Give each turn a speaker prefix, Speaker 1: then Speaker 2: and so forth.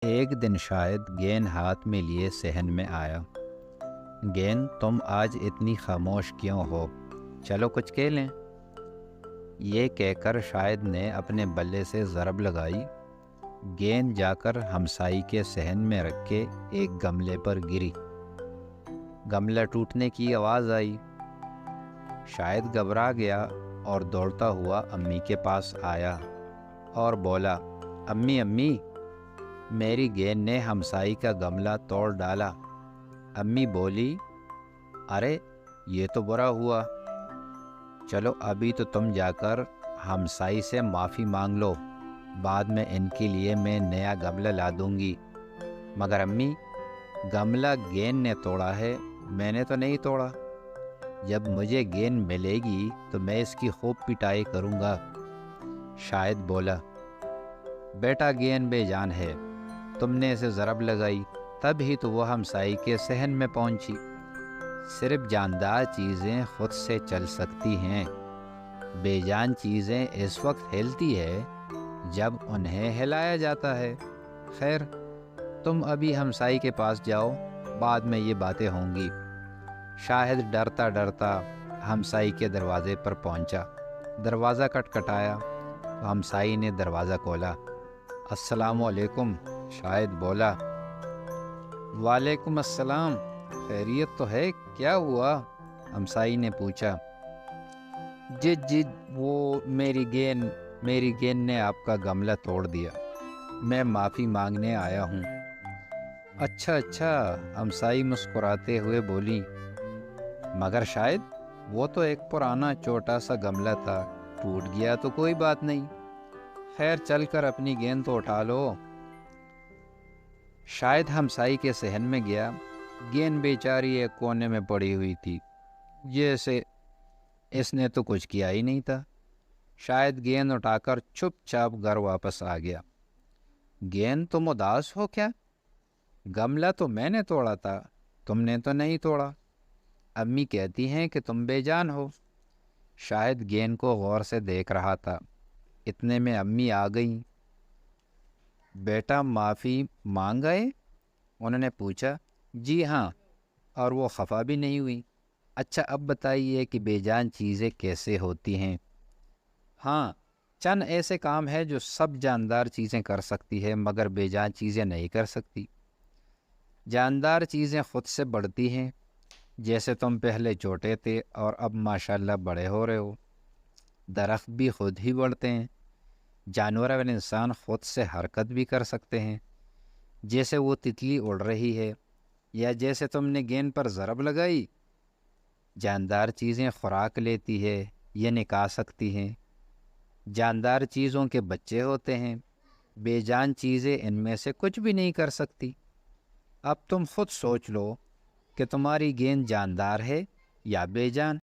Speaker 1: एक दिन शायद गेंद हाथ में लिए सहन में आया। गेंद, तुम आज इतनी खामोश क्यों हो? चलो कुछ खेलें। ये कहकर शायद ने अपने बल्ले से ज़रब लगाई। गेंद जाकर हमसाई के सहन में रख के एक गमले पर गिरी। गमला टूटने की आवाज़ आई। शायद घबरा गया और दौड़ता हुआ अम्मी के पास आया और बोला, अम्मी अम्मी, मेरी गेंद ने हमसाई का गमला तोड़ डाला। अम्मी बोली, अरे ये तो बुरा हुआ। चलो अभी तो तुम जाकर हमसाई से माफ़ी मांग लो, बाद में इनके लिए मैं नया गमला ला दूंगी। मगर अम्मी, गमला गेंद ने तोड़ा है, मैंने तो नहीं तोड़ा। जब मुझे गेंद मिलेगी तो मैं इसकी खूब पिटाई करूंगा। शायद बोला, बेटा गेंद बेजान है, तुमने इसे ज़रब लगाई तब ही तो वह हमसाई के सहन में पहुंची। सिर्फ जानदार चीज़ें खुद से चल सकती हैं, बेजान चीज़ें इस वक्त हिलती है जब उन्हें हिलाया जाता है। खैर, तुम अभी हमसाई के पास जाओ, बाद में ये बातें होंगी। शाहिद डरता डरता हमसाई के दरवाजे पर पहुंचा। दरवाज़ा खटखटाया तो हमसाई ने दरवाज़ा खोला। अस्सलामु अलैकुम। शाहिद बोला, वालेकुम अस्सलाम, खैरियत तो है, क्या हुआ? हमसाई ने पूछा। जिद जिद वो मेरी गेंद ने आपका गमला तोड़ दिया, मैं माफ़ी मांगने आया हूँ। अच्छा अच्छा, हमसाई मुस्कुराते हुए बोली, मगर शायद वो तो एक पुराना छोटा सा गमला था, टूट गया तो कोई बात नहीं। खैर, चलकर अपनी गेंद तो उठा लो। शायद हमसाई के सहन में गया। गेंद बेचारी एक कोने में पड़ी हुई थी, जैसे इसने तो कुछ किया ही नहीं था। शायद गेंद उठाकर चुपचाप घर वापस आ गया। गेंद, तुम उदास हो क्या? गमला तो मैंने तोड़ा था, तुमने तो नहीं तोड़ा। अम्मी कहती हैं कि तुम बेजान हो। शायद गेंद को गौर से देख रहा था। इतने में अम्मी आ गईं। बेटा माफ़ी मांग गए? उन्होंने पूछा। जी हाँ, और वो खफा भी नहीं हुई। अच्छा, अब बताइए कि बेजान चीज़ें कैसे होती हैं? हाँ, चंद ऐसे काम है जो सब जानदार चीज़ें कर सकती है मगर बेजान चीज़ें नहीं कर सकती। जानदार चीज़ें खुद से बढ़ती हैं, जैसे तुम पहले छोटे थे और अब माशाल्लाह बड़े हो रहे हो। दरख्त भी खुद ही बढ़ते हैं। जानवर और इंसान खुद से हरकत भी कर सकते हैं, जैसे वो तितली उड़ रही है या जैसे तुमने गेंद पर ज़रब लगाई। जानदार चीज़ें खुराक लेती है, ये निकाह सकती हैं। जानदार चीज़ों के बच्चे होते हैं। बेजान चीज़ें इनमें से कुछ भी नहीं कर सकती। अब तुम खुद सोच लो कि तुम्हारी गेंद जानदार है या बेजान।